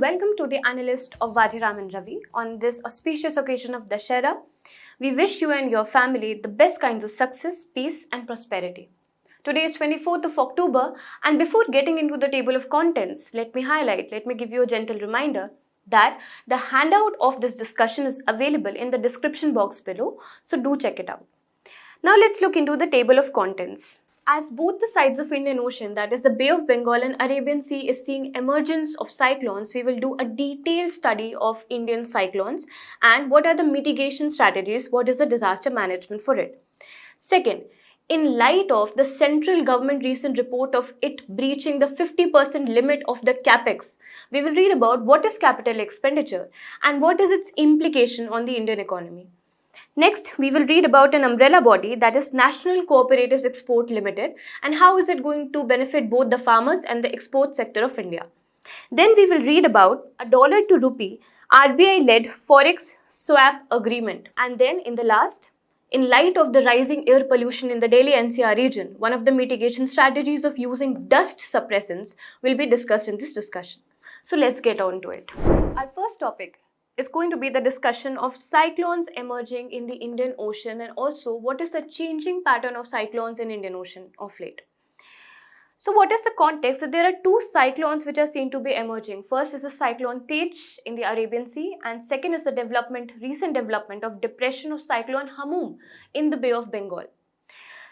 welcome to the Analyst of Vajiram and Ravi. On this auspicious occasion of Dashera, we wish you and your family the best kinds of success, peace and prosperity. Today is 24th of October, and before getting into the table of contents, let me give you a gentle reminder that the handout of this discussion is available in the description box below, so do check it out. Now let's look into the table of contents. As both the sides of Indian Ocean, that is the Bay of Bengal and Arabian Sea, is seeing emergence of cyclones, we will do a detailed study of Indian cyclones and what are the mitigation strategies, what is the disaster management for it. Second, in light of the central government recent report of it breaching the 50% limit of the CAPEX, we will read about what is capital expenditure and what is its implication on the Indian economy. Next, we will read about an umbrella body, that is National Cooperative Export Limited, and how is it going to benefit both the farmers and the export sector of India. Then we will read about a dollar to rupee RBI-led Forex swap agreement. And then in the last, in light of the rising air pollution in the Delhi NCR region, one of the mitigation strategies of using dust suppressants will be discussed in this discussion. So let's get on to it. Our first topic is going to be the discussion of cyclones emerging in the Indian Ocean and also what is the changing pattern of cyclones in Indian Ocean of late. So what is the context? That there are two cyclones which are seen to be emerging. First is the cyclone Tej in the Arabian Sea, and second is the recent development of depression of cyclone Hamum in the Bay of Bengal.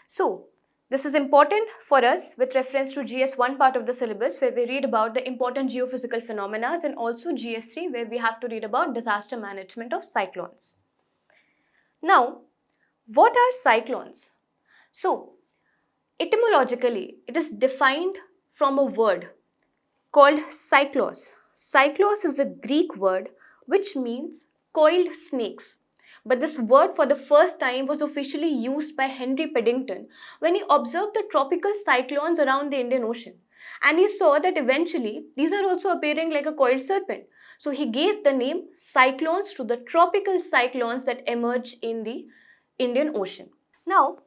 So this is important for us with reference to GS1 part of the syllabus, where we read about the important geophysical phenomena, and also GS3 where we have to read about disaster management of cyclones. Now, what are cyclones? So, etymologically, it is defined from a word called cyclos. Cyclos is a Greek word which means coiled snakes. But this word for the first time was officially used by Henry Paddington when he observed the tropical cyclones around the Indian Ocean. And he saw that eventually these are also appearing like a coiled serpent. So he gave the name cyclones to the tropical cyclones that emerge in the Indian Ocean. Now,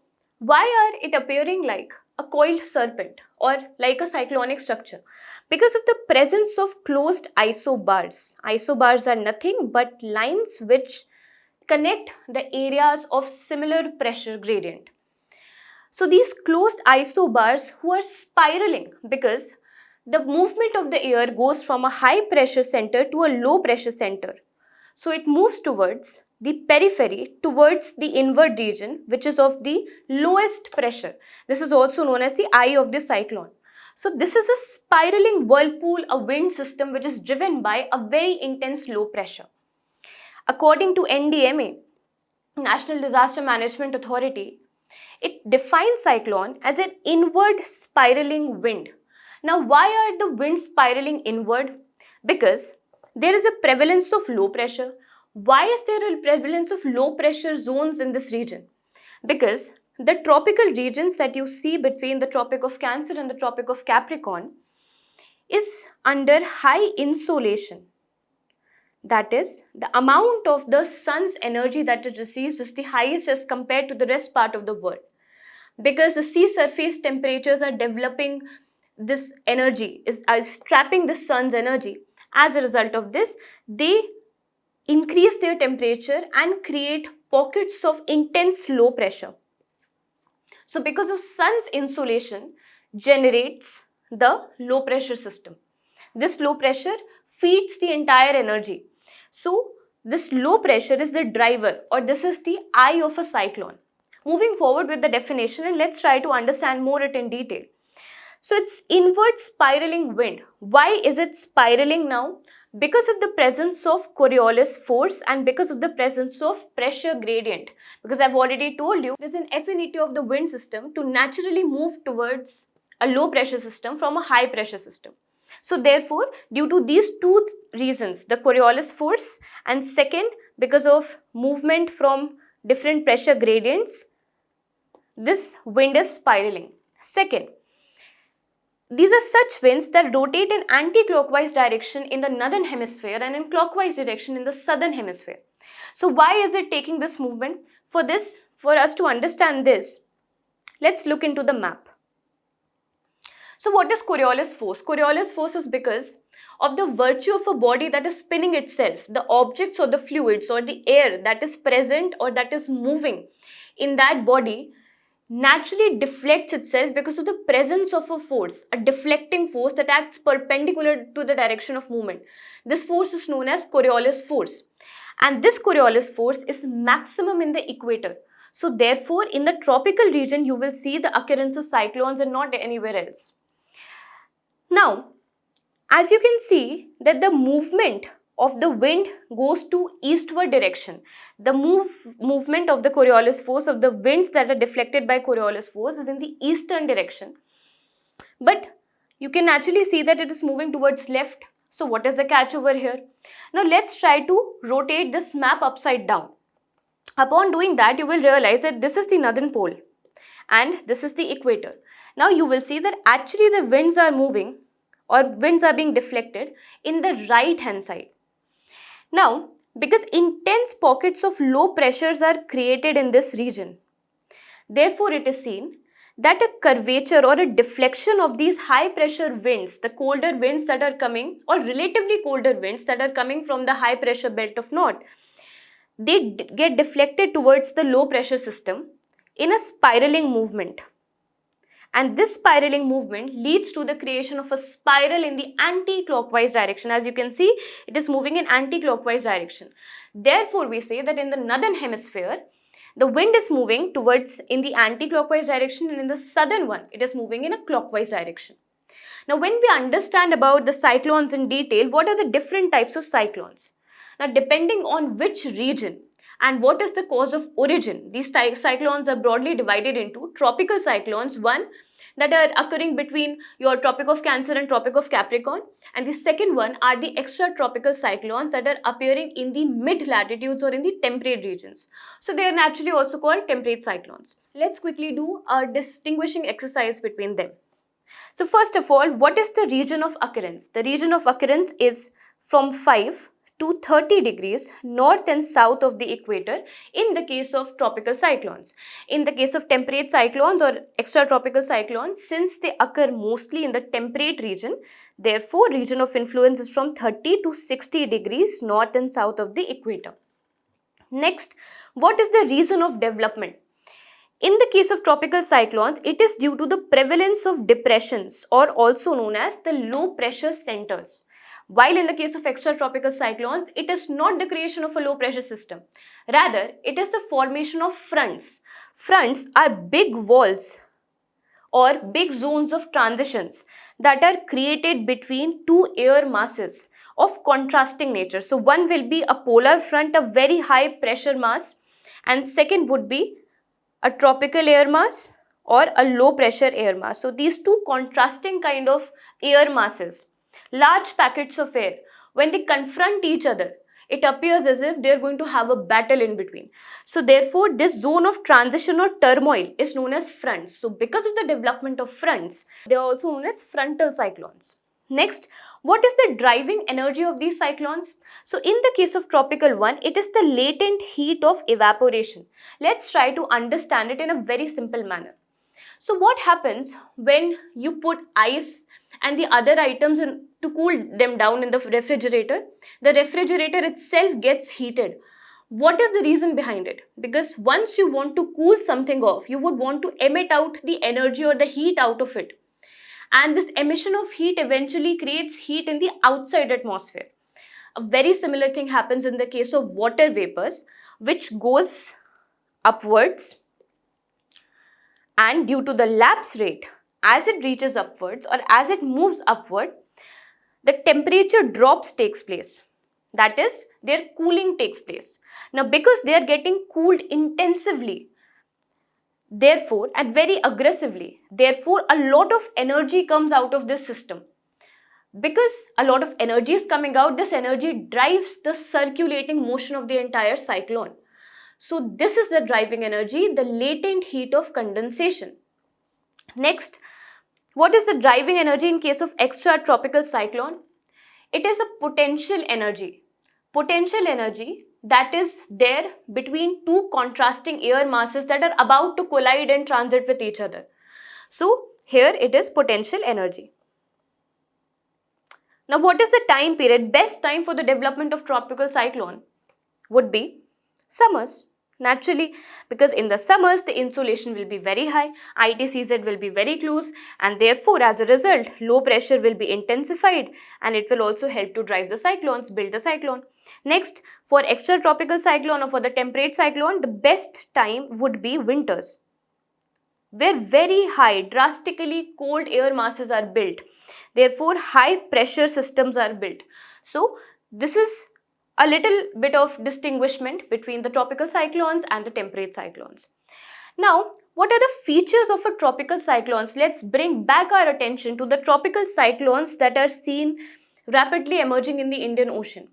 why are it appearing like a coiled serpent or like a cyclonic structure? Because of the presence of closed isobars. Isobars are nothing but lines which connect the areas of similar pressure gradient. So these closed isobars who are spiraling because the movement of the air goes from a high pressure center to a low pressure center. So it moves towards the periphery, towards the inward region, which is of the lowest pressure. This is also known as the eye of the cyclone. So this is a spiraling whirlpool, a wind system which is driven by a very intense low pressure. According to NDMA, National Disaster Management Authority, it defines cyclone as an inward spiraling wind. Now, why are the winds spiraling inward? Because there is a prevalence of low pressure. Why is there a prevalence of low pressure zones in this region? Because the tropical regions that you see between the Tropic of Cancer and the Tropic of Capricorn is under high insolation. That is, the amount of the sun's energy that it receives is the highest as compared to the rest part of the world. Because the sea surface temperatures are developing this energy, is trapping the sun's energy. As a result of this, they increase their temperature and create pockets of intense low pressure. So because of sun's insolation generates the low pressure system. This low pressure feeds the entire energy. So this low pressure is the driver, or this is the eye of a cyclone. Moving forward with the definition, and let's try to understand more it in detail. So it's inward spiraling wind. Why is it spiraling now? Because of the presence of Coriolis force and because of the presence of pressure gradient. Because I've already told you, there's an affinity of the wind system to naturally move towards a low pressure system from a high pressure system. So therefore, due to these two reasons, the Coriolis force and second, because of movement from different pressure gradients, this wind is spiraling. Second, these are such winds that rotate in anti-clockwise direction in the northern hemisphere and in clockwise direction in the southern hemisphere. So why is it taking this movement? For us to understand this, let's look into the map. So what is Coriolis force? Coriolis force is because of the virtue of a body that is spinning itself, the objects or the fluids or the air that is present or that is moving in that body naturally deflects itself because of the presence of a force, a deflecting force that acts perpendicular to the direction of movement. This force is known as Coriolis force. And this Coriolis force is maximum in the equator. So therefore, in the tropical region, you will see the occurrence of cyclones and not anywhere else. Now, as you can see that the movement of the wind goes to eastward direction. The movement of the Coriolis force, of the winds that are deflected by Coriolis force, is in the eastern direction. But you can actually see that it is moving towards left. So what is the catch over here? Now let's try to rotate this map upside down. Upon doing that, you will realize that this is the northern pole and this is the equator. Now you will see that actually the winds are moving, or winds are being deflected in the right hand side. Now, because intense pockets of low pressures are created in this region, therefore it is seen that a curvature or a deflection of these high pressure winds, the colder winds that are coming, or relatively colder winds that are coming from the high pressure belt of north, they get deflected towards the low pressure system in a spiraling movement. And this spiraling movement leads to the creation of a spiral in the anti-clockwise direction. As you can see, it is moving in anti-clockwise direction. Therefore, we say that in the northern hemisphere, the wind is moving towards in the anti-clockwise direction, and in the southern one, it is moving in a clockwise direction. Now, when we understand about the cyclones in detail, what are the different types of cyclones? Now, depending on which region and what is the cause of origin, these cyclones are broadly divided into tropical cyclones, one that are occurring between your Tropic of Cancer and Tropic of Capricorn, and the second one are the extratropical cyclones that are appearing in the mid latitudes or in the temperate regions. So they are naturally also called temperate cyclones. Let's quickly do a distinguishing exercise between them. So first of all, what is the region of occurrence? The region of occurrence is from 5 to 30 degrees north and south of the equator in the case of tropical cyclones. In the case of temperate cyclones or extratropical cyclones, since they occur mostly in the temperate region, therefore region of influence is from 30 to 60 degrees north and south of the equator. Next, what is the reason of development? In the case of tropical cyclones, it is due to the prevalence of depressions, or also known as the low pressure centers. While in the case of extratropical cyclones, it is not the creation of a low pressure system. Rather, it is the formation of fronts. Fronts are big walls or big zones of transitions that are created between two air masses of contrasting nature. So one will be a polar front, a very high pressure mass, and second would be a tropical air mass or a low pressure air mass. So these two contrasting kind of air masses, large packets of air, when they confront each other, it appears as if they are going to have a battle in between. So therefore, this zone of transition or turmoil is known as fronts. So because of the development of fronts, they are also known as frontal cyclones. Next, what is the driving energy of these cyclones? So in the case of tropical one, it is the latent heat of evaporation. Let's try to understand it in a very simple manner. So what happens when you put ice and the other items in to cool them down in the refrigerator? The refrigerator itself gets heated. What is the reason behind it? Because once you want to cool something off, you would want to emit out the energy or the heat out of it. And this emission of heat eventually creates heat in the outside atmosphere. A very similar thing happens in the case of water vapors, which goes upwards, and due to the lapse rate, as it reaches upwards or as it moves upward, the temperature drops takes place. That is, their cooling takes place. Now, because they are getting cooled intensively, therefore, and very aggressively, therefore, a lot of energy comes out of this system. Because a lot of energy is coming out, this energy drives the circulating motion of the entire cyclone. So this is the driving energy, the latent heat of condensation. Next, what is the driving energy in case of extratropical cyclone? It is a potential energy. Potential energy that is there between two contrasting air masses that are about to collide and transit with each other. So Here it is potential energy. Now what is the time period? Best time for the development of tropical cyclone would be summers. Naturally, because in the summers the insolation will be very high, ITCZ will be very close, and therefore as a result low pressure will be intensified, and it will also help to drive the cyclones, build the cyclone. Next, for extratropical cyclone or for the temperate cyclone, the best time would be winters, where very high, drastically cold air masses are built. Therefore, high pressure systems are built. So, this is a little bit of distinguishment between the tropical cyclones and the temperate cyclones. Now, what are the features of a tropical cyclones? Let's bring back our attention to the tropical cyclones that are seen rapidly emerging in the Indian Ocean.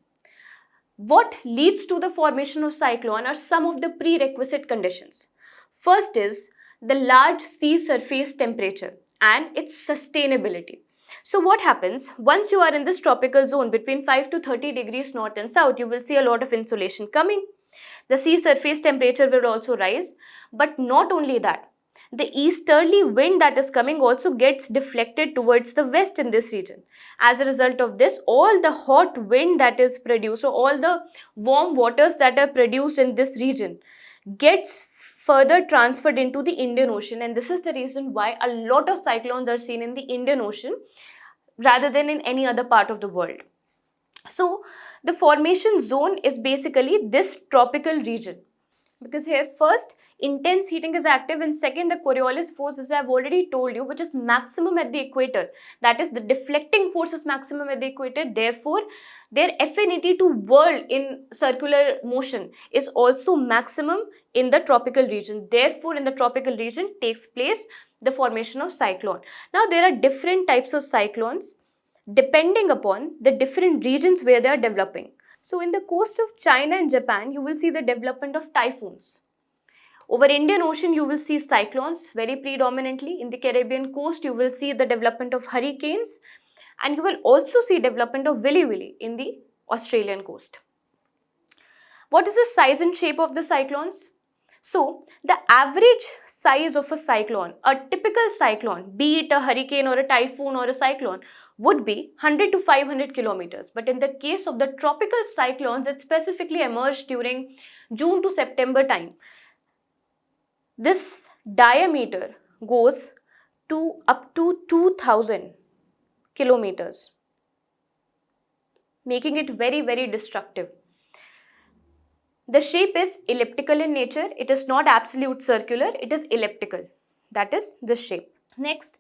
What leads to the formation of cyclone are some of the prerequisite conditions. First is the large sea surface temperature and its sustainability. So what happens once you are in this tropical zone between 5 to 30 degrees north and south, you will see a lot of insolation coming. The sea surface temperature will also rise, but not only that, the easterly wind that is coming also gets deflected towards the west in this region. As a result of this, all the hot wind that is produced, or all the warm waters that are produced in this region gets further transferred into the Indian Ocean, and this is the reason why a lot of cyclones are seen in the Indian Ocean rather than in any other part of the world. So the formation zone is basically this tropical region, because here first intense heating is active, and second the Coriolis force, as I have already told you, which is maximum at the equator. That is, the deflecting force is maximum at the equator. Therefore, their affinity to whirl in circular motion is also maximum in the tropical region. Therefore, in the tropical region takes place the formation of cyclone. Now, there are different types of cyclones depending upon the different regions where they are developing. So in the coast of China and Japan, you will see the development of typhoons. Over Indian Ocean, you will see cyclones very predominantly. In the Caribbean coast, you will see the development of hurricanes, and you will also see development of Willy Willy in the Australian coast. What is the size and shape of the cyclones? So, the average size of a cyclone, a typical cyclone, be it a hurricane or a typhoon or a cyclone, would be 100 to 500 kilometers. But in the case of the tropical cyclones, it specifically emerged during June to September time. This diameter goes to up to 2000 kilometers, making it very, very destructive. The shape is elliptical in nature. It is not absolute circular. It is elliptical. That is this shape. Next,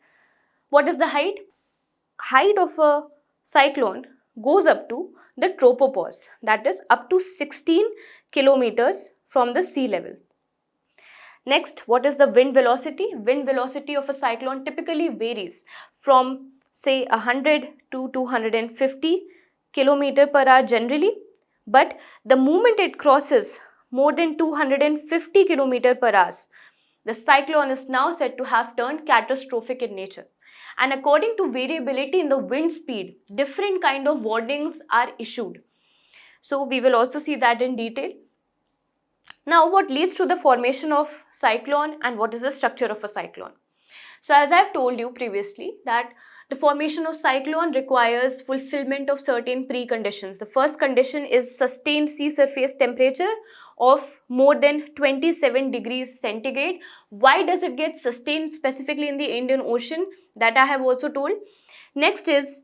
what is the height? Height of a cyclone goes up to the tropopause. That is up to 16 kilometers from the sea level. Next, what is the wind velocity? Wind velocity of a cyclone typically varies from say 100 to 250 kilometer per hour generally. But the moment it crosses more than 250 km per hour, the cyclone is now said to have turned catastrophic in nature. And according to variability in the wind speed, different kind of warnings are issued. So we will also see that in detail. Now, what leads to the formation of cyclone and what is the structure of a cyclone? So as I've told you previously that the formation of cyclone requires fulfillment of certain preconditions. The first condition is sustained sea surface temperature of more than 27 degrees centigrade. Why does it get sustained specifically in the Indian Ocean? That I have also told. Next is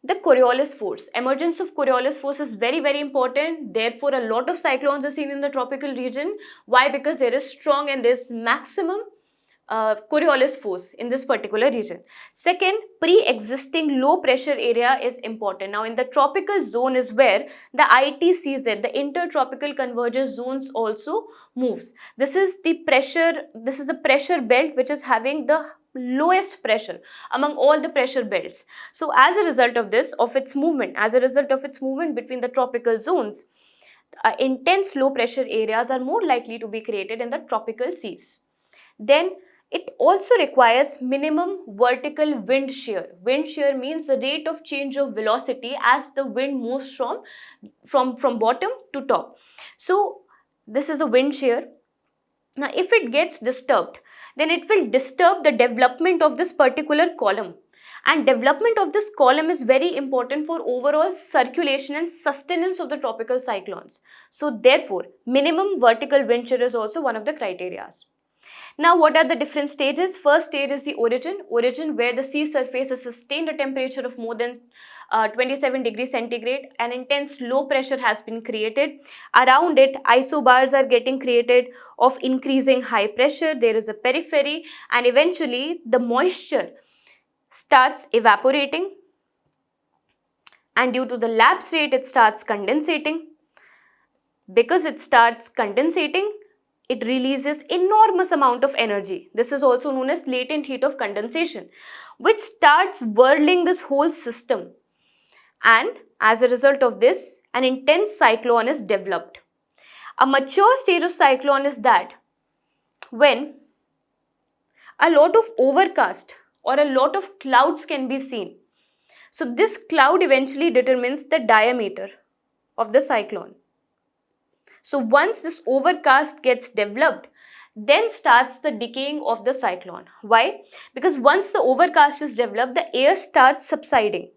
the Coriolis force. Emergence of Coriolis force is very, very important. Therefore, a lot of cyclones are seen in the tropical region. Why? Because there is strong and there is maximum Coriolis force in this particular region. Second, pre-existing low pressure area is important. Now in the tropical zone is where the ITCZ, the intertropical convergence zones, also moves. This is the pressure belt which is having the lowest pressure among all the pressure belts. So as a result of its movement between the tropical zones, intense low pressure areas are more likely to be created in the tropical seas. Then it also requires minimum vertical wind shear. Wind shear means the rate of change of velocity as the wind moves from bottom to top. So this is a wind shear. Now if it gets disturbed, then it will disturb the development of this particular column. And development of this column is very important for overall circulation and sustenance of the tropical cyclones. So therefore, minimum vertical wind shear is also one of the criteria. Now, what are the different stages? First stage is the origin where the sea surface has sustained a temperature of more than 27 degrees centigrade. An intense low pressure has been created. Around it, isobars are getting created of increasing high pressure. There is a periphery, and eventually the moisture starts evaporating, and due to the lapse rate, it starts condensating. Because it starts condensating, it releases enormous amount of energy. This is also known as latent heat of condensation, which starts whirling this whole system. And as a result of this, an intense cyclone is developed. A mature stage of cyclone is that when a lot of overcast or a lot of clouds can be seen. So this cloud eventually determines the diameter of the cyclone. So once this overcast gets developed, then starts the decaying of the cyclone. Why? Because once the overcast is developed, the air starts subsiding.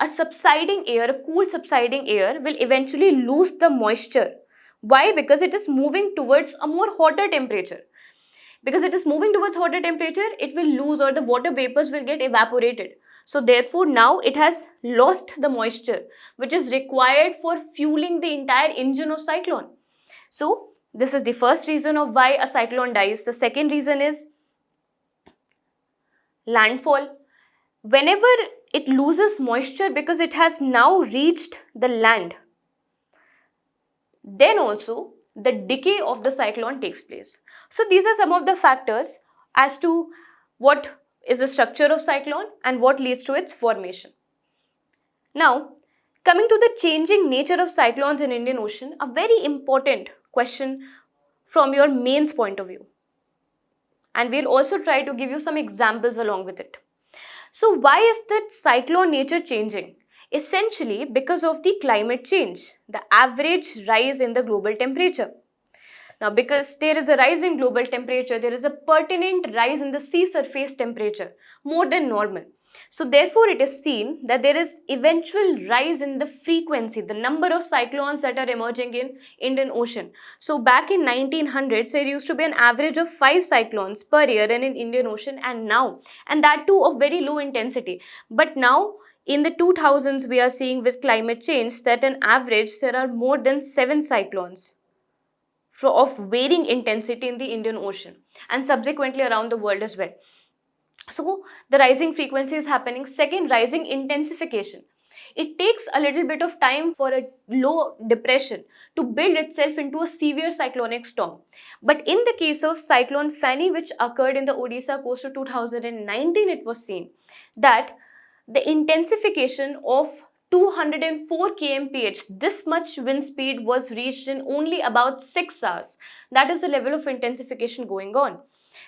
A subsiding air, a cool subsiding air will eventually lose the moisture. Why? Because it is moving towards a more hotter temperature. Because it is moving towards hotter temperature, it will lose, or the water vapors will get evaporated. So therefore now it has lost the moisture which is required for fueling the entire engine of cyclone. So this is the first reason of why a cyclone dies. The second reason is landfall. Whenever it loses moisture because it has now reached the land, then also the decay of the cyclone takes place. So these are some of the factors as to what is the structure of cyclone and what leads to its formation. Now, coming to the changing nature of cyclones in Indian Ocean, a very important question from your mains point of view. And we'll also try to give you some examples along with it. So why is the cyclone nature changing? Essentially because of the climate change, the average rise in the global temperature. Now, because there is a rise in global temperature, there is a pertinent rise in the sea surface temperature, more than normal. So, therefore, it is seen that there is eventual rise in the frequency, the number of cyclones that are emerging in Indian Ocean. So, back in 1900s, there used to be an average of 5 cyclones per year in Indian Ocean, and that too of very low intensity. But now, in the 2000s, we are seeing with climate change that on average, there are more than 7 cyclones of varying intensity in the Indian Ocean and subsequently around the world as well. So the rising frequency is happening. Second, rising intensification. It takes a little bit of time for a low depression to build itself into a severe cyclonic storm. But in the case of Cyclone Fani, which occurred in the Odisha coast of 2019, it was seen that the intensification of 204 kmph, this much wind speed was reached in only about 6 hours. That is the level of intensification going on.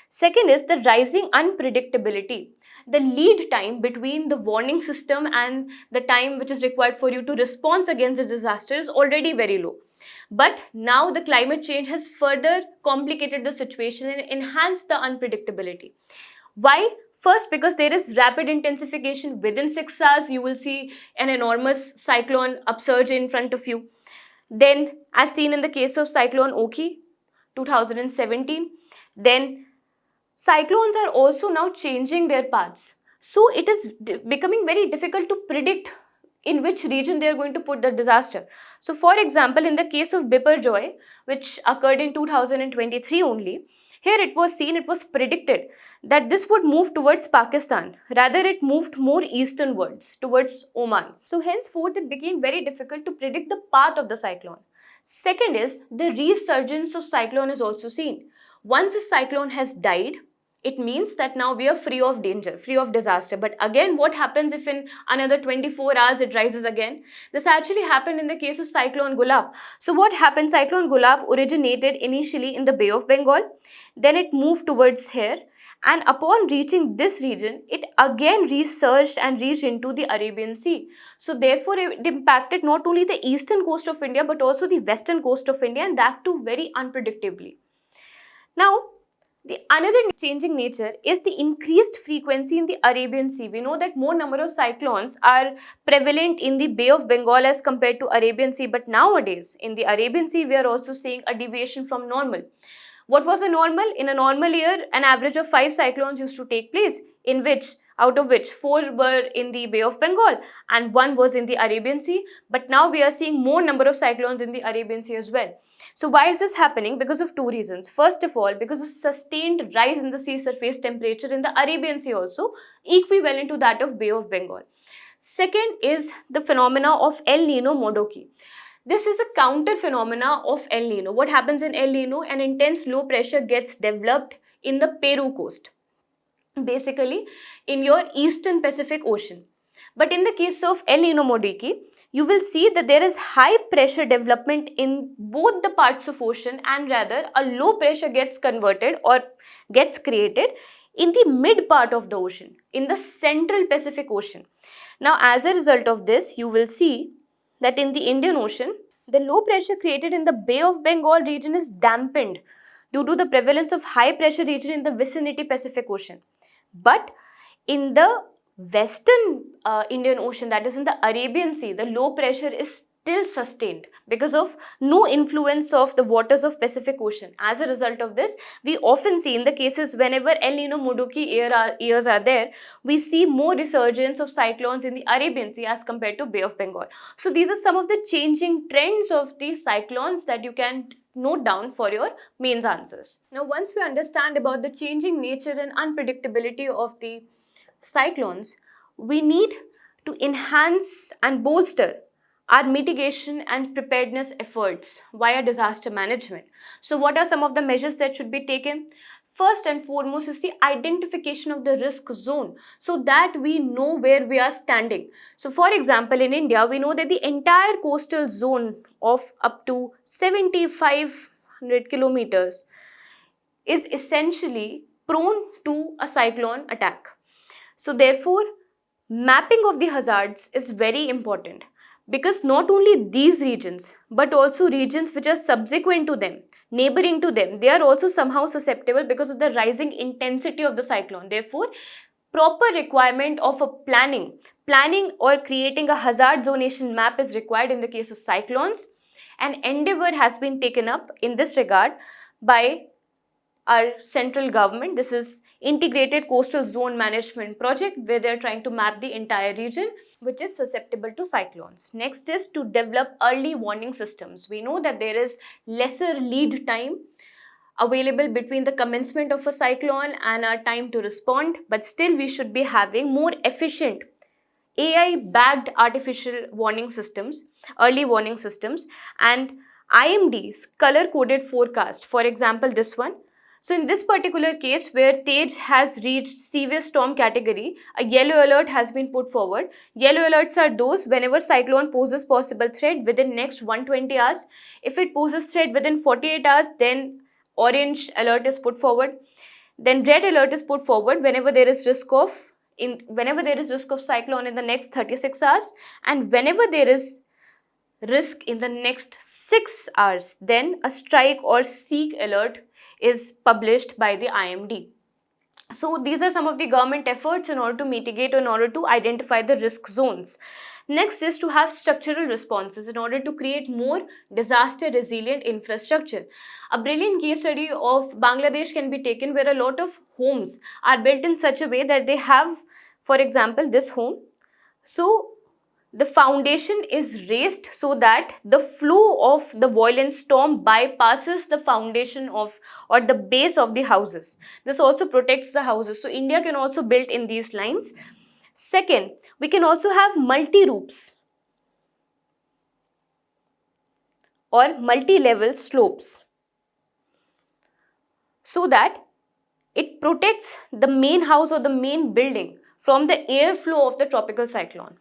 Second is the rising unpredictability. The lead time between the warning system and the time which is required for you to respond against a disaster is already very low. But now the climate change has further complicated the situation and enhanced the unpredictability. Why? First, because there is rapid intensification. Within 6 hours, you will see an enormous cyclone upsurge in front of you. Then, as seen in the case of Cyclone Oki, 2017, then cyclones are also now changing their paths. So, it is becoming very difficult to predict in which region they are going to put the disaster. So, for example, in the case of Biparjoy, which occurred in 2023 only, here it was seen, it was predicted that this would move towards Pakistan. Rather, it moved more easternwards, towards Oman. So, henceforth, it became very difficult to predict the path of the cyclone. Second is, the resurgence of cyclone is also seen. Once a cyclone has died, it means that now we are free of danger, free of disaster. But again, what happens if in another 24 hours it rises again? This actually happened in the case of Cyclone Gulab. So what happened? Cyclone Gulab originated initially in the Bay of Bengal. Then it moved towards here. And upon reaching this region, it again resurged and reached into the Arabian Sea. So therefore, it impacted not only the eastern coast of India, but also the western coast of India, and that too very unpredictably. Now, The another changing nature is the increased frequency in the Arabian Sea. We know that more number of cyclones are prevalent in the Bay of Bengal as compared to Arabian Sea, but nowadays in the Arabian Sea we are also seeing a deviation from normal. What was a normal? In a normal year, an average of 5 cyclones used to take place, in which out of which 4 were in the Bay of Bengal and 1 was in the Arabian Sea. But now we are seeing more number of cyclones in the Arabian Sea as well. So why is this happening? Because of two reasons. First of all, because of sustained rise in the sea surface temperature in the Arabian Sea also, equivalent to that of Bay of Bengal. Second is the phenomena of El Nino Modoki. This is a counter phenomena of El Nino. What happens in El Nino? An intense low pressure gets developed in the Peru coast, basically in your eastern Pacific Ocean. But in the case of El Nino Modoki, you will see that there is high pressure development in both the parts of ocean, and rather a low pressure gets converted or gets created in the mid part of the ocean, in the central Pacific Ocean. Now, as a result of this, you will see that in the Indian Ocean, the low pressure created in the Bay of Bengal region is dampened due to the prevalence of high pressure region in the vicinity Pacific Ocean. But in the western Indian Ocean, that is in the Arabian Sea, the low pressure is still sustained because of no influence of the waters of Pacific Ocean. As a result of this, we often see in the cases whenever El Nino Modoki years are there, we see more resurgence of cyclones in the Arabian Sea as compared to Bay of Bengal. So these are some of the changing trends of the cyclones that you can note down for your mains answers. Now, once we understand about the changing nature and unpredictability of the cyclones, we need to enhance and bolster our mitigation and preparedness efforts via disaster management. So what are some of the measures that should be taken? First and foremost is the identification of the risk zone so that we know where we are standing. So for example, in India, we know that the entire coastal zone of up to 7,500 kilometers is essentially prone to a cyclone attack. So therefore, mapping of the hazards is very important, because not only these regions but also regions which are subsequent to them, neighboring to them, they are also somehow susceptible because of the rising intensity of the cyclone. Therefore, proper requirement of a planning or creating a hazard zonation map is required in the case of cyclones. An endeavor has been taken up in this regard by our central government. This is Integrated Coastal Zone Management Project, where they are trying to map the entire region which is susceptible to cyclones. Next is to develop early warning systems. We know that there is lesser lead time available between the commencement of a cyclone and our time to respond, but still we should be having more efficient AI-backed artificial warning systems, early warning systems, and IMD's color-coded forecast. For example, this one. So in this particular case where Tej has reached severe storm category, a yellow alert has been put forward. Yellow alerts are those whenever cyclone poses possible threat within next 120 hours. If it poses threat within 48 hours, then orange alert is put forward. Then red alert is put forward whenever there is risk of cyclone in the next 36 hours, and whenever there is risk in the next 6 hours, then a strike or seek alert is published by the IMD. So these are some of the government efforts in order to mitigate, in order to identify the risk zones. Next is to have structural responses in order to create more disaster resilient infrastructure. A brilliant case study of Bangladesh can be taken, where a lot of homes are built in such a way that they have, for example, this home. So the foundation is raised so that the flow of the violent storm bypasses the foundation of or the base of the houses. This also protects the houses. So India can also build in these lines. Second, we can also have multi-roofs or multi-level slopes so that it protects the main house or the main building from the airflow of the tropical cyclone.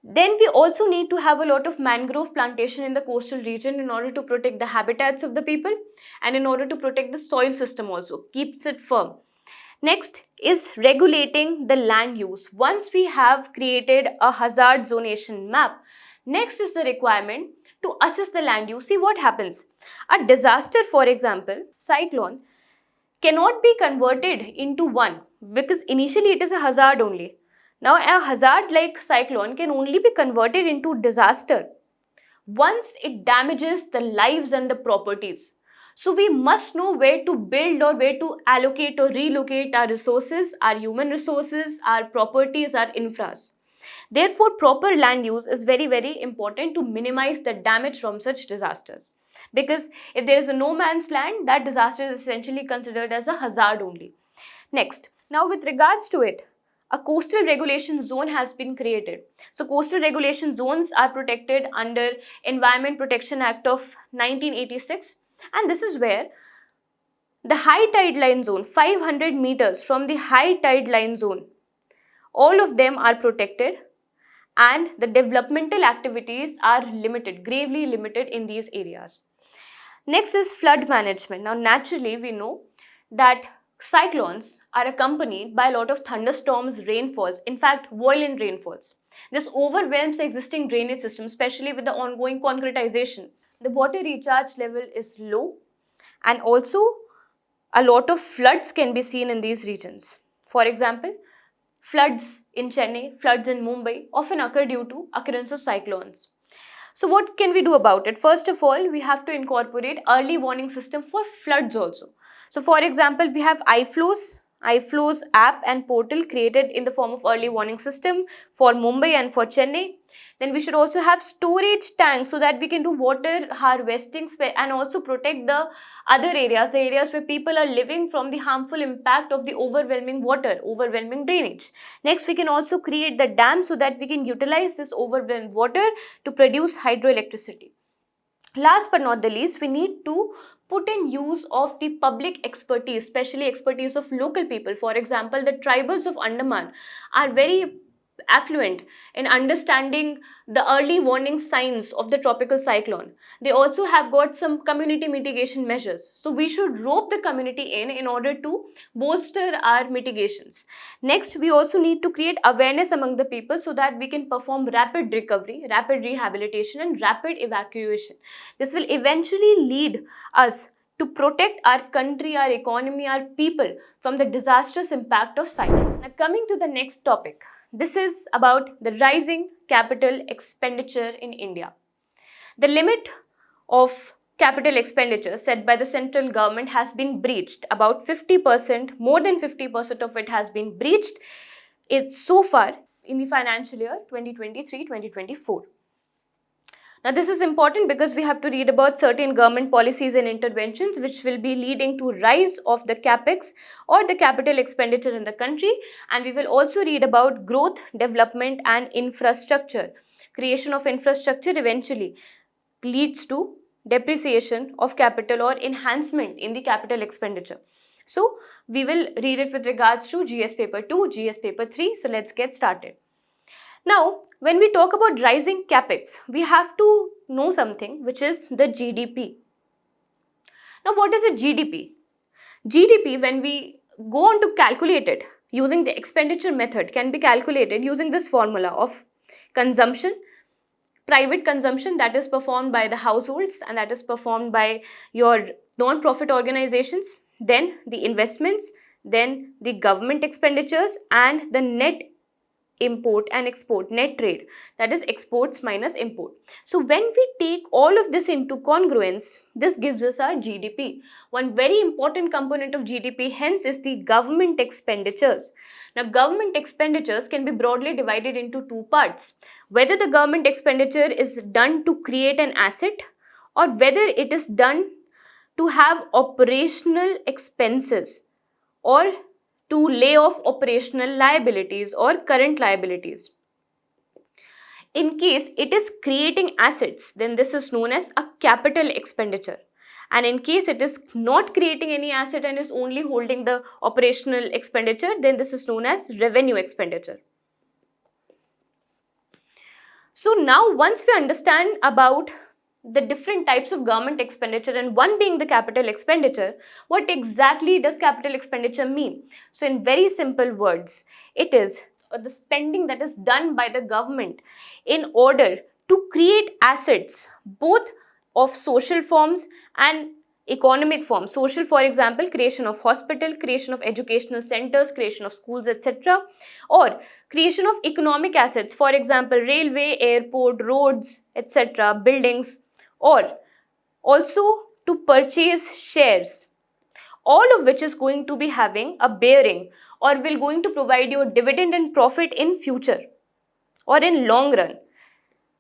Then we also need to have a lot of mangrove plantation in the coastal region in order to protect the habitats of the people and in order to protect the soil system also, keeps it firm. Next is regulating the land use. Once we have created a hazard zonation map, next is the requirement to assess the land use. See what happens. A disaster, for example, cyclone, cannot be converted into one, because initially it is a hazard only. Now a hazard like cyclone can only be converted into disaster once it damages the lives and the properties. So we must know where to build or where to allocate or relocate our resources, our human resources, our properties, our infras. Therefore, proper land use is very, very important to minimize the damage from such disasters. Because if there is a no man's land, that disaster is essentially considered as a hazard only. Next, now with regards to it, a coastal regulation zone has been created. So coastal regulation zones are protected under Environment Protection Act of 1986, and this is where the high tide line zone, 500 meters from the high tide line zone, all of them are protected, and the developmental activities are limited, gravely limited in these areas. Next is flood management. Now naturally we know that cyclones are accompanied by a lot of thunderstorms, rainfalls, in fact violent rainfalls. This overwhelms the existing drainage system, especially with the ongoing concretization. The water recharge level is low, and also a lot of floods can be seen in these regions. For example, floods in Chennai, floods in Mumbai often occur due to occurrence of cyclones. So what can we do about it? First of all, we have to incorporate early warning system for floods also. So for example, we have iFlows app and portal created in the form of early warning system for Mumbai and for Chennai. Then we should also have storage tanks so that we can do water harvesting and also protect the other areas, the areas where people are living from the harmful impact of the overwhelming water, overwhelming drainage. Next, we can also create the dam so that we can utilize this overwhelmed water to produce hydroelectricity. Last but not the least, we need to put in use of the public expertise, especially expertise of local people. For example, the tribals of Andaman are very affluent in understanding the early warning signs of the tropical cyclone. They also have got some community mitigation measures. So we should rope the community in order to bolster our mitigations. Next, we also need to create awareness among the people so that we can perform rapid recovery, rapid rehabilitation and rapid evacuation. This will eventually lead us to protect our country, our economy, our people from the disastrous impact of cyclone. Now coming to the next topic. This is about the rising capital expenditure in India. The limit of capital expenditure set by the central government has been breached. About 50%, more than 50% of it has been breached so far in the financial year 2023-2024. Now this is important because we have to read about certain government policies and interventions which will be leading to rise of the CAPEX or the capital expenditure in the country, and we will also read about growth, development and infrastructure. Creation of infrastructure eventually leads to depreciation of capital or enhancement in the capital expenditure. So we will read it with regards to GS paper 2, GS paper 3. So let's get started. Now, when we talk about rising capex, we have to know something which is the GDP. Now, what is a GDP? GDP, when we go on to calculate it using the expenditure method, can be calculated using this formula of consumption, private consumption that is performed by the households and that is performed by your non-profit organizations, then the investments, then the government expenditures and the net import and export, net trade, that is exports minus import. So when we take all of this into congruence, this gives us our GDP. One very important component of GDP hence is the government expenditures. Now government expenditures can be broadly divided into two parts. Whether the government expenditure is done to create an asset or whether it is done to have operational expenses or to lay off operational liabilities or current liabilities. In case it is creating assets, then this is known as a capital expenditure. And in case it is not creating any asset and is only holding the operational expenditure, then this is known as revenue expenditure. So now once we understand about the different types of government expenditure and one being the capital expenditure, what exactly does capital expenditure mean? So in very simple words, it is the spending that is done by the government in order to create assets both of social forms and economic forms, social, for example, creation of hospital, creation of educational centers, creation of schools, etc., or creation of economic assets, for example, railway, airport, roads, etc., buildings, or also to purchase shares, all of which is going to be having a bearing or will going to provide you a dividend and profit in future or in long run.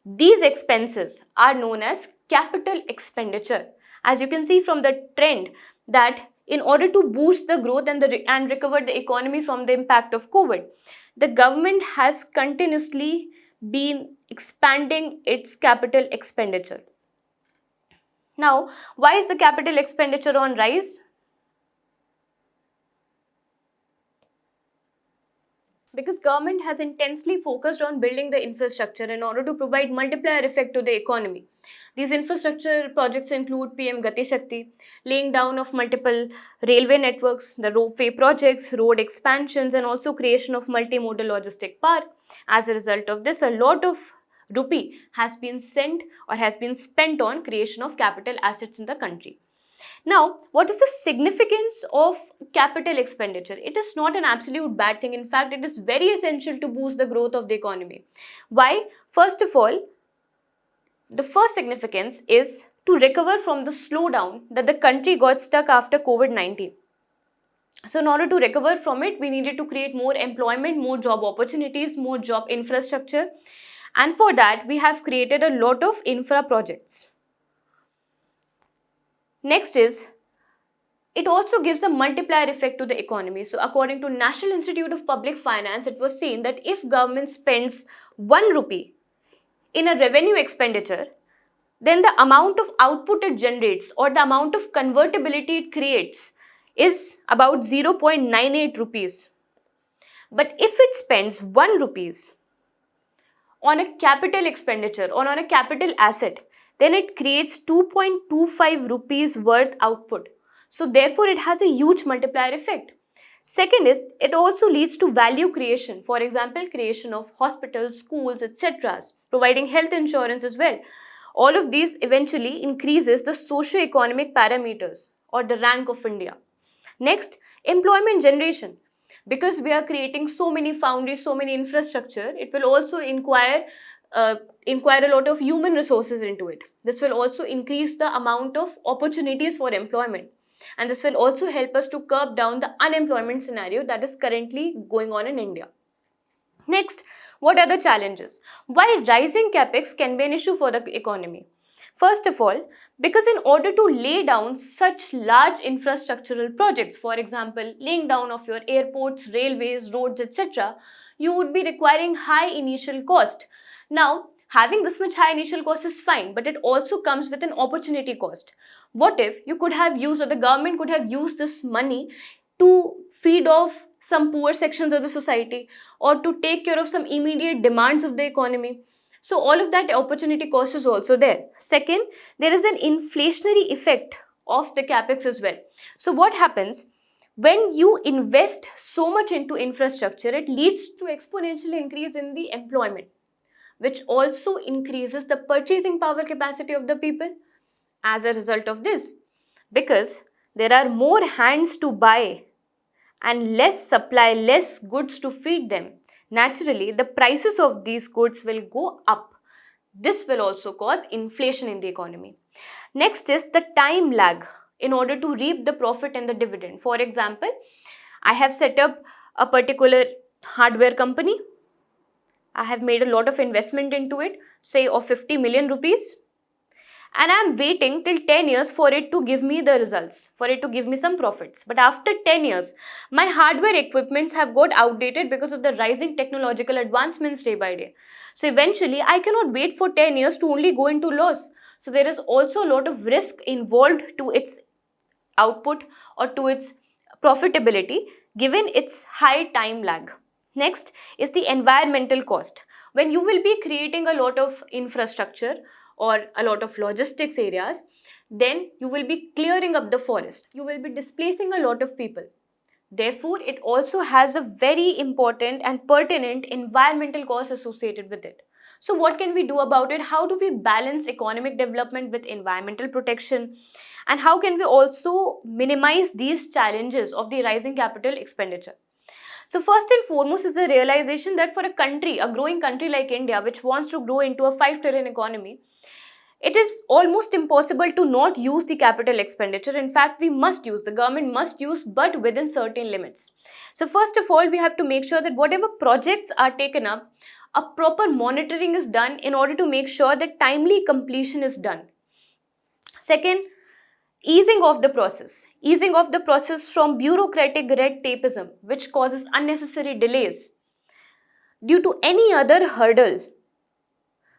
These expenses are known as capital expenditure. As you can see from the trend that in order to boost the growth and recover the economy from the impact of COVID, the government has continuously been expanding its capital expenditure. Now, why is the capital expenditure on rise? Because government has intensely focused on building the infrastructure in order to provide multiplier effect to the economy. These infrastructure projects include PM Gati Shakti, laying down of multiple railway networks, the ropeway projects, road expansions, and also creation of multimodal logistic park. As a result of this, a lot of rupee has been sent or has been spent on creation of capital assets in the country. Now, what is the significance of capital expenditure? It is not an absolute bad thing. In fact, it is very essential to boost the growth of the economy. Why? First of all, the first significance is to recover from the slowdown that the country got stuck after COVID-19. So in order to recover from it, we needed to create more employment, more job opportunities, more job infrastructure. And for that, we have created a lot of infra projects. Next is, it also gives a multiplier effect to the economy. So according to National Institute of Public Finance, it was seen that if government spends 1 rupee in a revenue expenditure, then the amount of output it generates or the amount of convertibility it creates is about 0.98 rupees. But if it spends 1 rupees on a capital expenditure or on a capital asset, then it creates 2.25 rupees worth output. So therefore, it has a huge multiplier effect. Second is, it also leads to value creation. For example, creation of hospitals, schools, etc., providing health insurance as well. All of these eventually increases the socio-economic parameters or the rank of India. Next, employment generation. Because we are creating so many foundries, so many infrastructure, it will also inquire a lot of human resources into it. This will also increase the amount of opportunities for employment. And this will also help us to curb down the unemployment scenario that is currently going on in India. Next, what are the challenges? Why rising capex can be an issue for the economy? First of all, because in order to lay down such large infrastructural projects, for example, laying down of your airports, railways, roads, etc., you would be requiring high initial cost. Now, having this much high initial cost is fine, but it also comes with an opportunity cost. What if you could have used, or the government could have used this money to feed off some poor sections of the society or to take care of some immediate demands of the economy? So all of that opportunity cost is also there. Second, there is an inflationary effect of the capex as well. So what happens? When you invest so much into infrastructure, it leads to exponential increase in the employment, which also increases the purchasing power capacity of the people as a result of this. Because there are more hands to buy and less supply, less goods to feed them, naturally the prices of these goods will go up. This will also cause inflation in the economy. Next is the time lag in order to reap the profit and the dividend. For example, I have set up a particular hardware company. I have made a lot of investment into it, say of 50 million rupees. And I am waiting till 10 years for it to give me the results, for it to give me some profits. But after 10 years, my hardware equipments have got outdated because of the rising technological advancements day by day. So eventually, I cannot wait for 10 years to only go into loss. So there is also a lot of risk involved to its output or to its profitability given its high time lag. Next is the environmental cost. When you will be creating a lot of infrastructure or a lot of logistics areas, then you will be clearing up the forest. You will be displacing a lot of people. Therefore, it also has a very important and pertinent environmental cost associated with it. So what can we do about it? How do we balance economic development with environmental protection? And how can we also minimize these challenges of the rising capital expenditure? So first and foremost is the realization that for a country, a growing country like India, which wants to grow into a 5 trillion economy, it is almost impossible to not use the capital expenditure. In fact, we must use, the government must use, but within certain limits. So first of all, we have to make sure that whatever projects are taken up, a proper monitoring is done in order to make sure that timely completion is done. Second, easing of the process. Easing of the process from bureaucratic red tapeism, which causes unnecessary delays due to any other hurdle,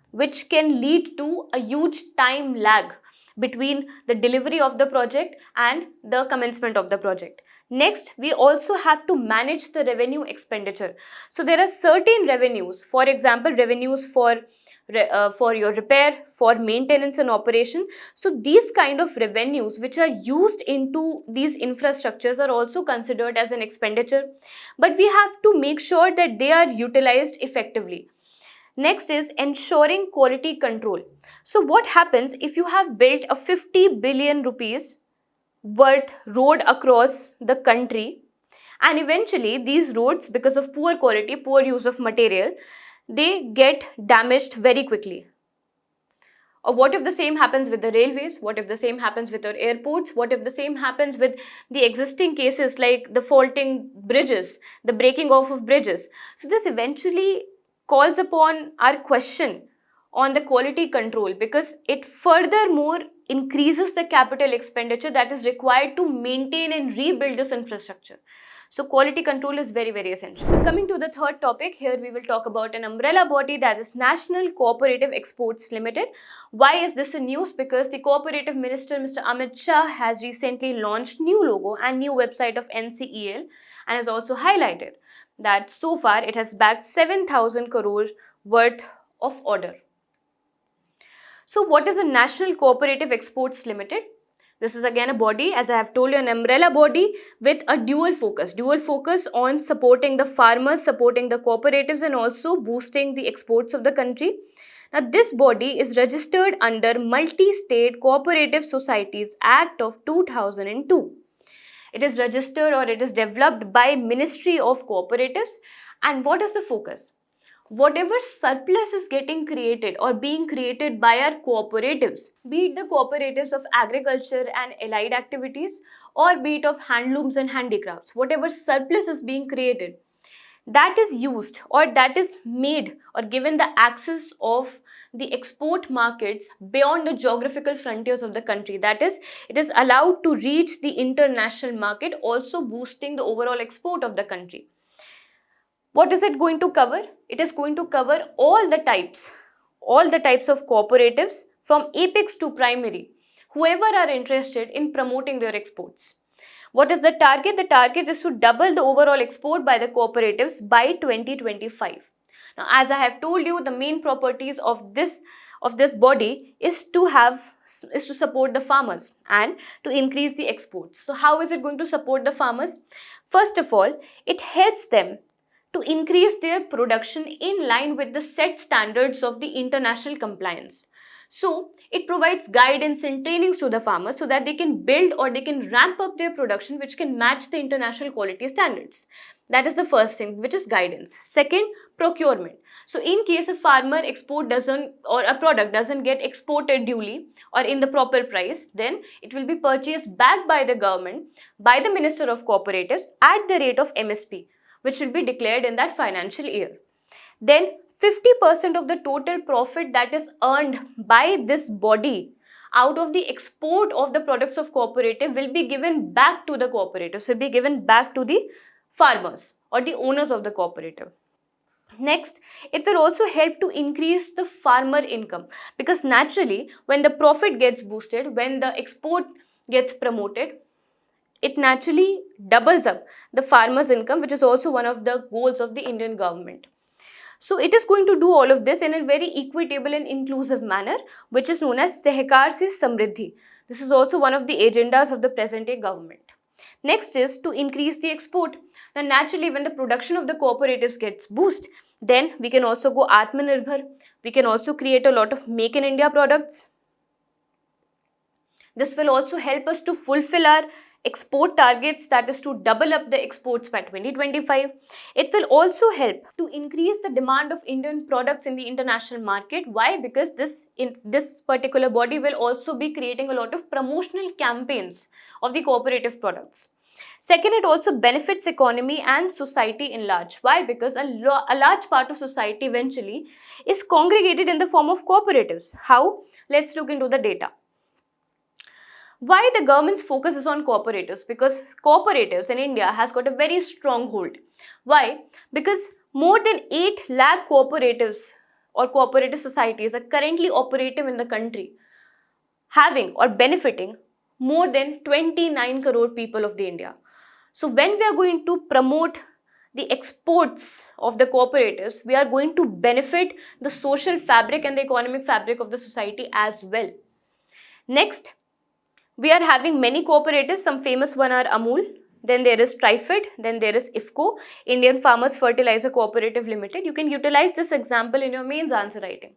which can lead to a huge time lag between the delivery of the project and the commencement of the project. Next, we also have to manage the revenue expenditure. So there are certain revenues, for example, revenues for your repair, for maintenance and operation. So these kind of revenues which are used into these infrastructures are also considered as an expenditure, but we have to make sure that they are utilized effectively. Next is ensuring quality control. So what happens if you have built a 50 billion rupees worth road across the country, and eventually these roads, because of poor quality, poor use of material, they get damaged very quickly? Or what if the same happens with the railways? What if the same happens with our airports? What if the same happens with the existing cases like the faulting bridges, the breaking off of bridges? So this eventually calls upon our question on the quality control, because it furthermore increases the capital expenditure that is required to maintain and rebuild this infrastructure. So quality control is very, very essential. Coming to the third topic, here we will talk about an umbrella body, that is National Cooperative Exports Limited. Why is this in news? Because the Cooperative Minister, Mr. Amit Shah, has recently launched new logo and new website of NCEL, and has also highlighted that so far it has bagged 7,000 crore worth of order. So what is a National Cooperative Exports Limited? This is again a body, as I have told you, an umbrella body with a dual focus on supporting the farmers, supporting the cooperatives, and also boosting the exports of the country. Now this body is registered under Multi-State Cooperative Societies Act of 2002. It is registered, or it is developed by Ministry of Cooperatives. And what is the focus? Whatever surplus is getting created or being created by our cooperatives, be it the cooperatives of agriculture and allied activities, or be it of handlooms and handicrafts, whatever surplus is being created, that is used, or that is made or given the access of the export markets beyond the geographical frontiers of the country. That is, it is allowed to reach the international market, also boosting the overall export of the country. What is it going to cover? It is going to cover all the types of cooperatives from apex to primary, whoever are interested in promoting their exports. What is the target? The target is to double the overall export by the cooperatives by 2025. Now, as I have told you, the main properties of this body is to support the farmers and to increase the exports. So how is it going to support the farmers? First of all, it helps them to increase their production in line with the set standards of the international compliance. So it provides guidance and trainings to the farmers so that they can build or they can ramp up their production, which can match the international quality standards. That is the first thing, which is guidance. Second, procurement. So in case a farmer or a product doesn't get exported duly or in the proper price, then it will be purchased back by the government, by the Minister of Cooperatives at the rate of MSP, which will be declared in that financial year. Then 50% of the total profit that is earned by this body out of the export of the products of cooperative will be given back to the cooperatives, will be given back to the farmers or the owners of the cooperative. Next, it will also help to increase the farmer income, because naturally when the profit gets boosted, when the export gets promoted, it naturally doubles up the farmer's income, which is also one of the goals of the Indian government. So it is going to do all of this in a very equitable and inclusive manner, which is known as Sehkar Se Samriddhi. This is also one of the agendas of the present day government. Next is to increase the export. Now naturally when the production of the cooperatives gets boost, then we can also go Atmanirbhar. We can also create a lot of Make in India products. This will also help us to fulfill our export targets, that is to double up the exports by 2025. It will also help to increase the demand of Indian products in the international market. Why? Because this particular body will also be creating a lot of promotional campaigns of the cooperative products. Second, it also benefits economy and society in large. Why? Because a large part of society eventually is congregated in the form of cooperatives. How? Let's look into the data. Why the government's focus is on cooperatives? Because cooperatives in India has got a very strong hold. Why? Because more than 8 lakh cooperatives or cooperative societies are currently operative in the country, having or benefiting more than 29 crore people of the India. So when we are going to promote the exports of the cooperatives, we are going to benefit the social fabric and the economic fabric of the society as well. Next, we are having many cooperatives. Some famous one are Amul, then there is Trifid, then there is IFCO, Indian Farmers Fertilizer Cooperative Limited. You can utilize this example in your mains answer writing.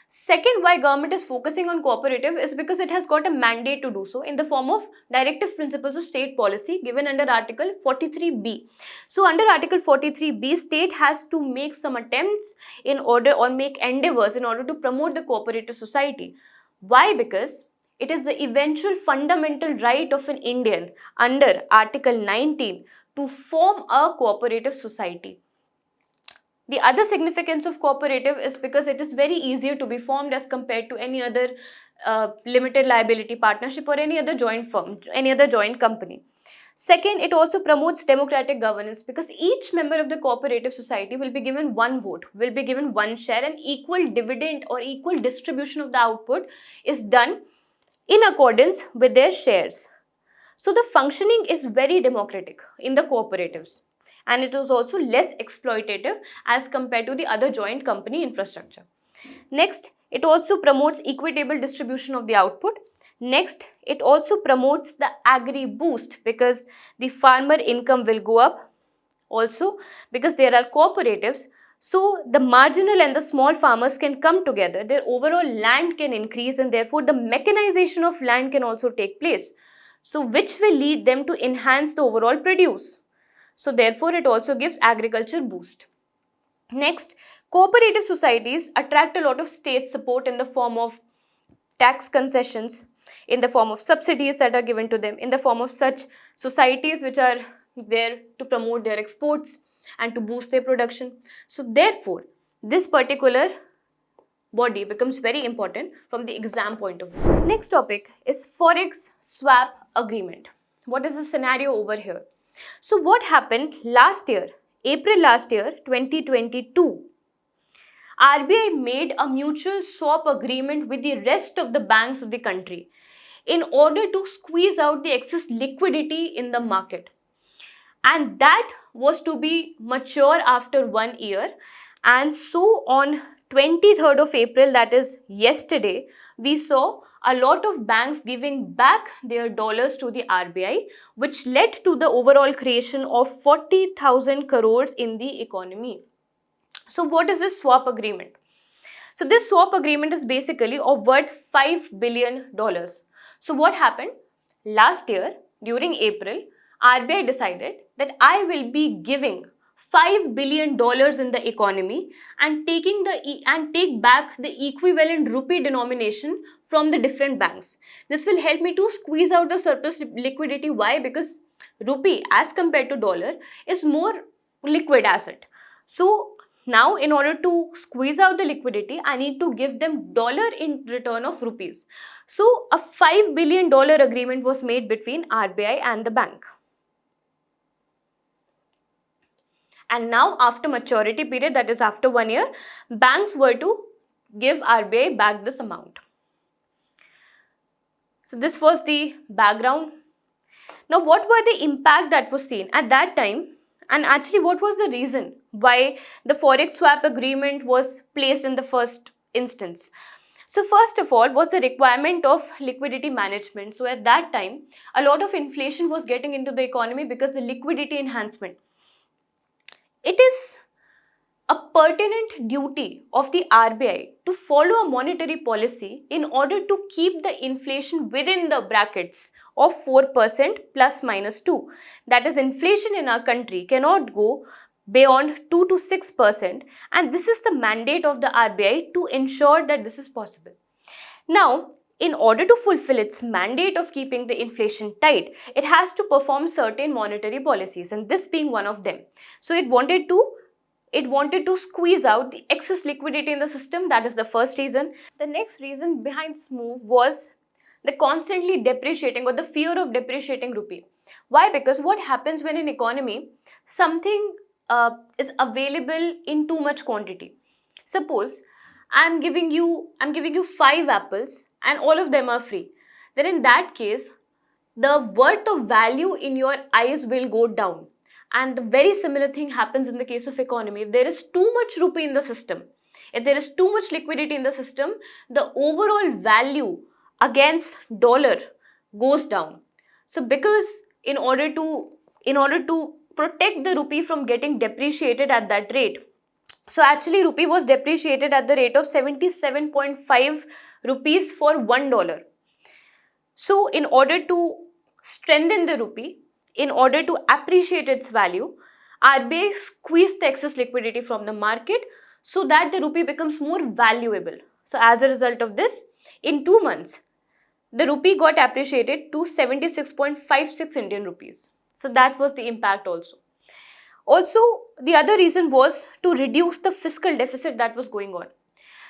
Second, why government is focusing on cooperative is because it has got a mandate to do so in the form of directive principles of state policy given under Article 43B. So under Article 43B, state has to make some attempts in order or make endeavors in order to promote the cooperative society. Why? Because it is the eventual fundamental right of an Indian under Article 19 to form a cooperative society. The other significance of cooperative is because it is very easier to be formed as compared to any other limited liability partnership or any other joint firm, any other joint company. Second, it also promotes democratic governance because each member of the cooperative society will be given one vote, will be given one share, and equal dividend or equal distribution of the output is done in accordance with their shares. So the functioning is very democratic in the cooperatives, and it is also less exploitative as compared to the other joint company infrastructure. Next, it also promotes equitable distribution of the output. Next, it also promotes the agri boost because the farmer income will go up. Also, because there are cooperatives, so the marginal and the small farmers can come together, their overall land can increase, and therefore the mechanization of land can also take place. So which will lead them to enhance the overall produce. So therefore it also gives agriculture boost. Next, cooperative societies attract a lot of state support in the form of tax concessions, in the form of subsidies that are given to them, in the form of such societies which are there to promote their exports and to boost their production. So therefore, this particular body becomes very important from the exam point of view. Next topic is Forex swap agreement. What is the scenario over here? So what happened last year, April last year, 2022, RBI made a mutual swap agreement with the rest of the banks of the country in order to squeeze out the excess liquidity in the market. And that was to be mature after 1 year. And so on 23rd of April, that is yesterday, we saw a lot of banks giving back their dollars to the RBI, which led to the overall creation of 40,000 crores in the economy. So what is this swap agreement? So this swap agreement is basically worth $5 billion. So what happened? Last year, during April, RBI decided that I will be giving $5 billion in the economy and take back the equivalent rupee denomination from the different banks. This will help me to squeeze out the surplus liquidity. Why? Because rupee as compared to dollar is more liquid asset. So now in order to squeeze out the liquidity, I need to give them dollar in return of rupees. So a $5 billion agreement was made between RBI and the bank. And now after maturity period, that is after 1 year, banks were to give RBI back this amount. So this was the background. Now what were the impact that was seen at that time, and actually what was the reason why the Forex swap agreement was placed in the first instance? So first of all was the requirement of liquidity management. So at that time, a lot of inflation was getting into the economy because the liquidity enhancement. It is a pertinent duty of the RBI to follow a monetary policy in order to keep the inflation within the brackets of 4% plus minus 2. That is, inflation in our country cannot go beyond 2 to 6%, and this is the mandate of the RBI to ensure that this is possible. Now, in order to fulfill its mandate of keeping the inflation tight, it has to perform certain monetary policies, and this being one of them. So it wanted to squeeze out the excess liquidity in the system. That is the first reason. The next reason behind this move was the constantly depreciating or the fear of depreciating rupee. Why? Because what happens when in economy something is available in too much quantity. Suppose I'm giving you 5 apples and all of them are free. Then in that case, the worth of value in your eyes will go down. And the very similar thing happens in the case of economy. If there is too much rupee in the system, if there is too much liquidity in the system, the overall value against dollar goes down. So because in order to protect the rupee from getting depreciated at that rate, so actually rupee was depreciated at the rate of 77.5 rupees for $1. So in order to strengthen the rupee, in order to appreciate its value, RBI squeezed the excess liquidity from the market so that the rupee becomes more valuable. So as a result of this, in 2 months, the rupee got appreciated to 76.56 Indian rupees. So that was the impact also. Also, the other reason was to reduce the fiscal deficit that was going on.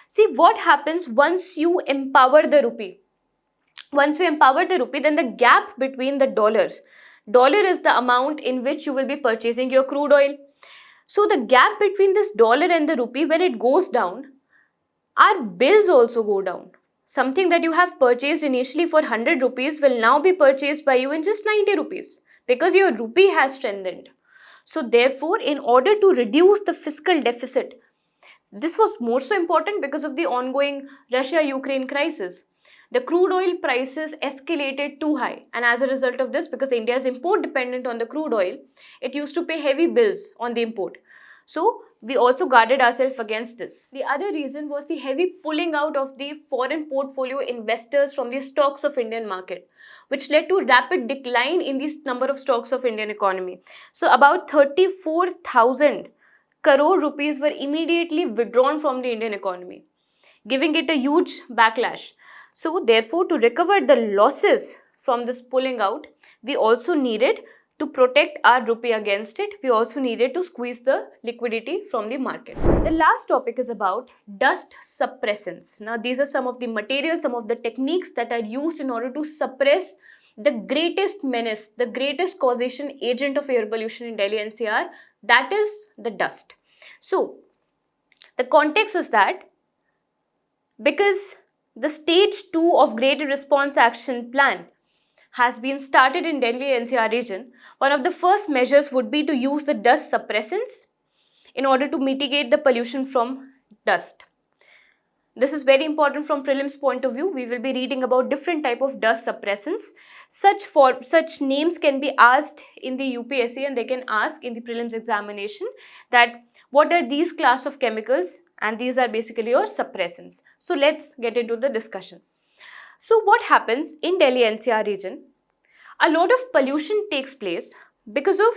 See what happens once you empower the rupee. Once you empower the rupee, then the gap between the dollar is the amount in which you will be purchasing your crude oil. So the gap between this dollar and the rupee, when it goes down, our bills also go down. Something that you have purchased initially for 100 rupees will now be purchased by you in just 90 rupees because your rupee has strengthened. So therefore, in order to reduce the fiscal deficit, this was more so important because of the ongoing Russia-Ukraine crisis. The crude oil prices escalated too high, and as a result of this, because India is import dependent on the crude oil, it used to pay heavy bills on the import. So we also guarded ourselves against this. The other reason was the heavy pulling out of the foreign portfolio investors from the stocks of Indian market, which led to rapid decline in the number of stocks of Indian economy. So about 34,000 crore rupees were immediately withdrawn from the Indian economy, giving it a huge backlash. So therefore, to recover the losses from this pulling out, we also needed to protect our rupee against it. We also needed to squeeze the liquidity from the market. The last topic is about dust suppressants. Now, these are some of the materials, some of the techniques that are used in order to suppress the greatest menace, the greatest causation agent of air pollution in Delhi NCR, that is the dust. So, the context is that because the stage 2 of Graded Response Action Plan has been started in Delhi NCR region, one of the first measures would be to use the dust suppressants in order to mitigate the pollution from dust. This is very important from prelims point of view. We will be reading about different type of dust suppressants. Such names can be asked in the UPSC, and they can ask in the prelims examination that what are these class of chemicals, and these are basically your suppressants. So let's get into the discussion. So what happens in Delhi NCR region? A lot of pollution takes place because of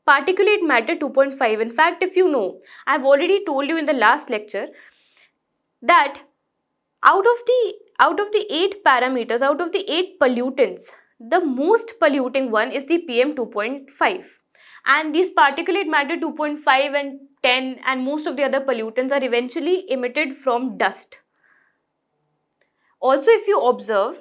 particulate matter 2.5. In fact, if you know, I have already told you in the last lecture that out of the 8 parameters, out of the 8 pollutants, the most polluting one is the PM 2.5. And these particulate matter 2.5 and 10 and most of the other pollutants are eventually emitted from dust. Also, if you observe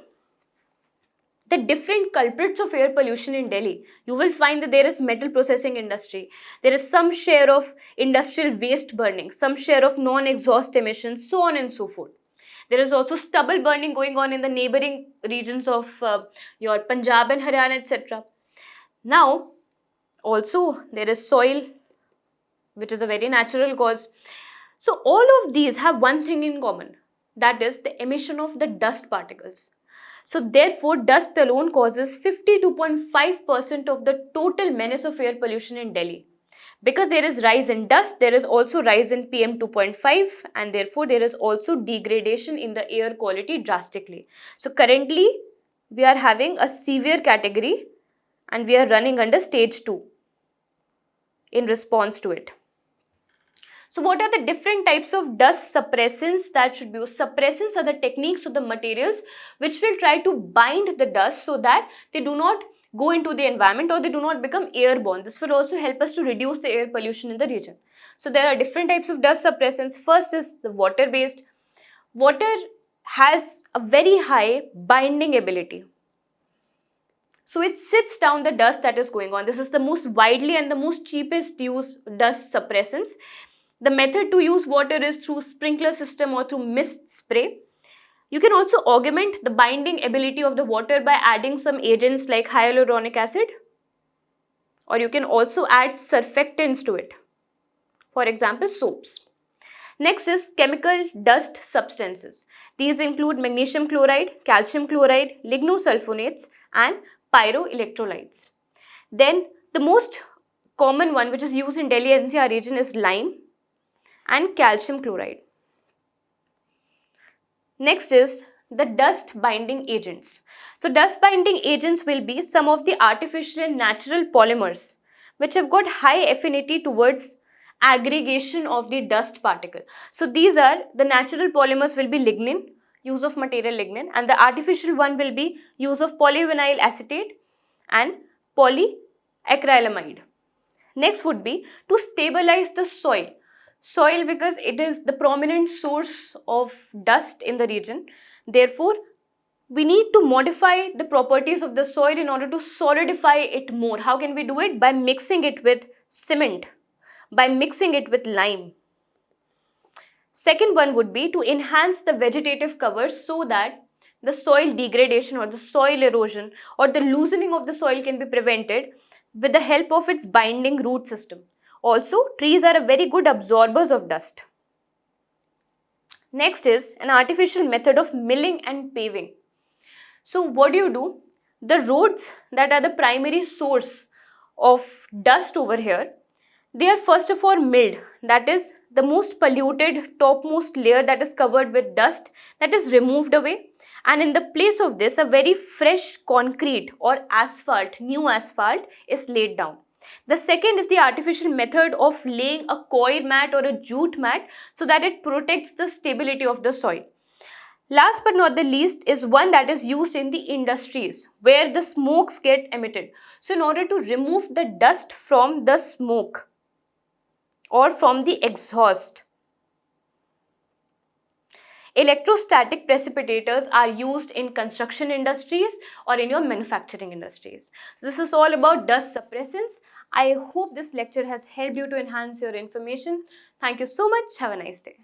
the different culprits of air pollution in Delhi, you will find that there is metal processing industry, there is some share of industrial waste burning, some share of non-exhaust emissions, so on and so forth. There is also stubble burning going on in the neighboring regions of your Punjab and Haryana, etc. Now, also there is soil, which is a very natural cause. So all of these have one thing in common. that is the emission of the dust particles. So therefore, dust alone causes 52.5% of the total menace of air pollution in Delhi. Because there is rise in dust, there is also rise in PM 2.5, and therefore there is also degradation in the air quality drastically. So currently, we are having a severe category and we are running under stage 2 in response to it. So what are the different types of dust suppressants that should be used? Suppressants are the techniques or the materials which will try to bind the dust so that they do not go into the environment or they do not become airborne. This will also help us to reduce the air pollution in the region. So there are different types of dust suppressants. First is the water-based. Water has a very high binding ability. So it sits down the dust that is going on. This is the most widely and the most cheapest used dust suppressants. The method to use water is through sprinkler system or through mist spray. You can also augment the binding ability of the water by adding some agents like hyaluronic acid, or you can also add surfactants to it. For example, soaps. Next is chemical dust substances. These include magnesium chloride, calcium chloride, lignosulfonates and pyroelectrolytes. Then the most common one which is used in Delhi NCR region is lime and calcium chloride. Next is the dust binding agents. So dust binding agents will be some of the artificial and natural polymers which have got high affinity towards aggregation of the dust particle. So these are the natural polymers will be lignin, use of material lignin, and the artificial one will be use of polyvinyl acetate and polyacrylamide. Next would be to stabilize the soil. Soil, because it is the prominent source of dust in the region. Therefore, we need to modify the properties of the soil in order to solidify it more. How can we do it? By mixing it with cement, by mixing it with lime. Second one would be to enhance the vegetative cover so that the soil degradation or the soil erosion or the loosening of the soil can be prevented with the help of its binding root system. Also, trees are a very good absorbers of dust. Next is an artificial method of milling and paving. So what do? The roads that are the primary source of dust over here, they are first of all milled. That is the most polluted topmost layer that is covered with dust that is removed away. And in the place of this, a very fresh concrete or asphalt, new asphalt is laid down. The second is the artificial method of laying a coir mat or a jute mat so that it protects the stability of the soil. Last but not the least is one that is used in the industries where the smokes get emitted. So in order to remove the dust from the smoke or from the exhaust, electrostatic precipitators are used in construction industries or in your manufacturing industries. So this is all about dust suppressants. I hope this lecture has helped you to enhance your information. Thank you so much. Have a nice day.